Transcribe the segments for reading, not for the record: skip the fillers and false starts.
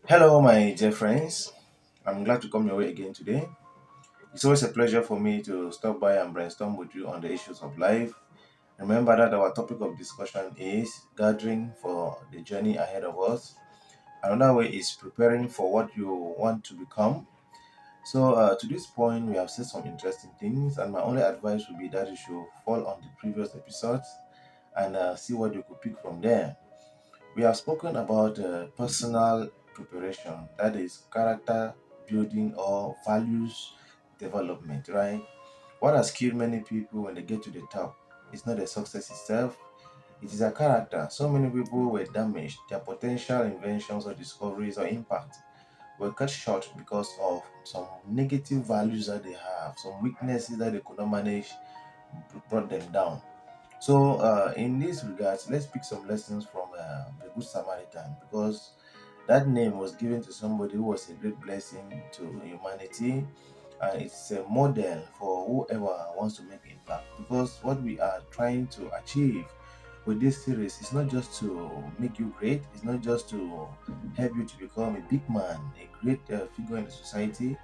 Hello, my dear friends. I'm glad to come your way again today. It's always a pleasure for me to stop by and brainstorm with you on the issues of life. Remember that our topic of discussion is gathering for the journey ahead of us. Another way is preparing for what you want to become. To this point, we have said some interesting things, and my only advice would be that you should fall on the previous episodes and see what you could pick from there. We have spoken about personal preparation, that is, character building or values development, right? What has killed many people when they get to the top is not the success itself, it is their character. So many people were damaged, their potential inventions or discoveries or impact were cut short because of some negative values that they have, some weaknesses that they could not manage brought them down. In this regards, let's pick some lessons from the Good Samaritan because that name was given to somebody who was a great blessing to humanity, and it's a model for whoever wants to make impact. Because what we are trying to achieve with this series is not just to make you great, it's not just to help you to become a big man, a great figure in the society,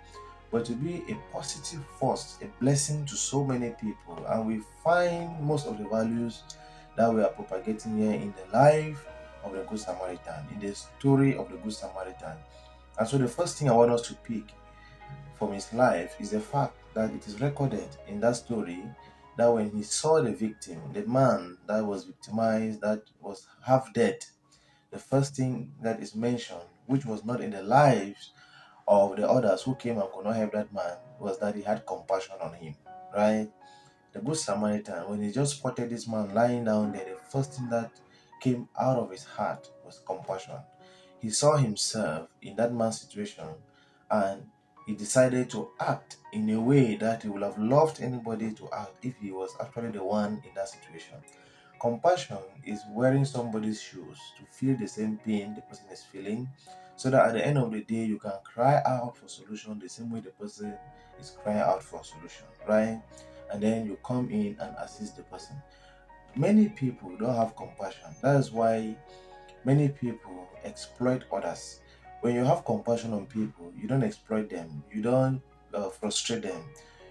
but to be a positive force, a blessing to so many people. And we find most of the values that we are propagating here in the life of the Good Samaritan, in the story of the Good Samaritan. And so the first thing I want us to pick from his life is the fact that it is recorded in that story that when he saw the victim, the man that was victimized, that was half dead, the first thing that is mentioned, which was not in the lives of the others who came and could not help that man, was that he had compassion on him, right? The Good Samaritan, when he just spotted this man lying down there, the first thing that came out of his heart was compassion. He saw himself in that man's situation and he decided to act in a way that he would have loved anybody to act if he was actually the one in that situation. Compassion is wearing somebody's shoes to feel the same pain the person is feeling, so that at the end of the day you can cry out for solution the same way the person is crying out for solution, right? And then you come in and assist the person. Many people don't have compassion. That is why many people exploit others. When you have compassion on people, you don't exploit them, you don't frustrate them,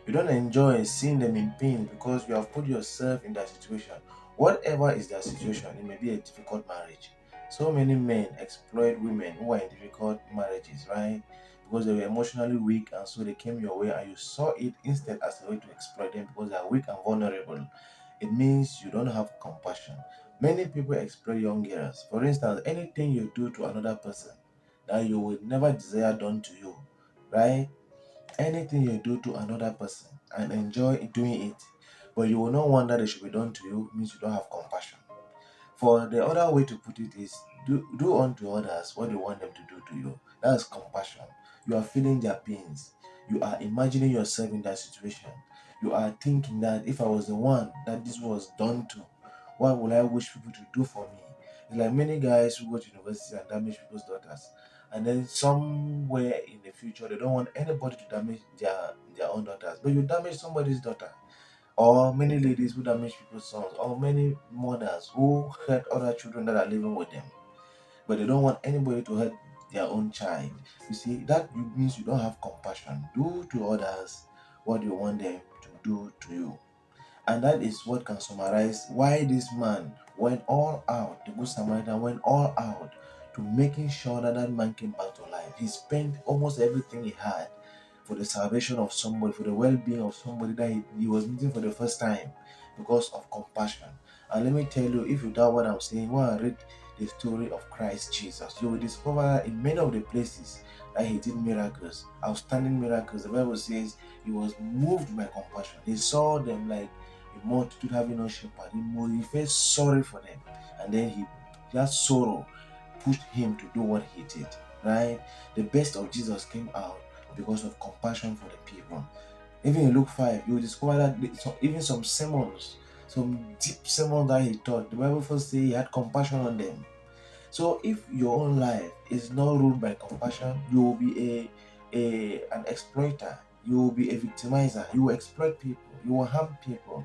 you don't enjoy seeing them in pain because you have put yourself in that situation. Whatever is their situation, it may be a difficult marriage. So many men exploit women who are in difficult marriages, right? Because they were emotionally weak and so they came your way and you saw it instead as a way to exploit them because they are weak and vulnerable. It means you don't have compassion. Many people exploit young girls. For instance, anything you do to another person that you would never desire done to you, right? Anything you do to another person and enjoy doing it, but you will not want that it should be done to you, means you don't have compassion. For the other way to put it is do unto others what you want them to do to you. That is compassion. You are feeling their pains. You are imagining yourself in that situation. You are thinking that if I was the one that this was done to, what would I wish people to do for me? It's like many guys who go to university and damage people's daughters. And then somewhere in the future they don't want anybody to damage their own daughters. But you damage somebody's daughter or many ladies who damage people's sons, or many mothers who hurt other children that are living with them, but they don't want anybody to hurt their own child. You see, that means you don't have compassion. Do to others what you want them to do to you. And that is what can summarize why this man went all out, the Good Samaritan went all out to making sure that that man came back to life. He spent almost everything he had for the salvation of somebody, for the well-being of somebody that he was meeting for the first time because of compassion. And let me tell you, if you doubt what I'm saying, go and read the story of Christ Jesus. You will discover that in many of the places that he did miracles, outstanding miracles. The Bible says he was moved by compassion. He saw them like a multitude having no shepherd. He felt sorry for them. And then that sorrow pushed him to do what he did. Right? The best of Jesus came out because of compassion for the people. Even in Luke 5, you will discover that even some sermons, some deep sermons that he taught, the Bible first says he had compassion on them. So if your own life is not ruled by compassion, you will be an exploiter. You will be a victimizer. You will exploit people. You will harm people.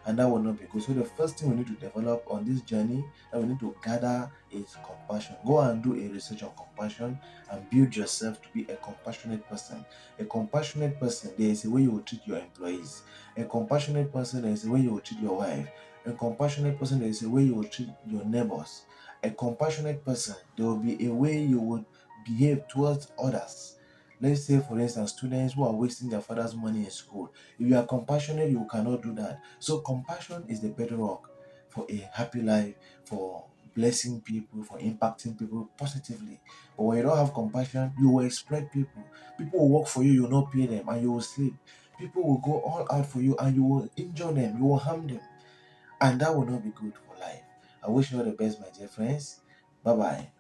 and that will not be good. So the first thing we need to develop on this journey that we need to gather is compassion. Go and do a research on compassion and build yourself to be a compassionate person. A compassionate person, there is a way you will treat your employees. A compassionate person, there is a way you will treat your wife. A compassionate person, there is a way you will treat your neighbors. A compassionate person, there will be a way you would behave towards others. Let's say, for instance, students who are wasting their father's money in school. If you are compassionate, you cannot do that. So, compassion is the bedrock for a happy life, for blessing people, for impacting people positively. But when you don't have compassion, you will exploit people. People will work for you, you will not pay them, and you will sleep. People will go all out for you, and you will injure them, you will harm them. And that will not be good for life. I wish you all the best, my dear friends. Bye bye.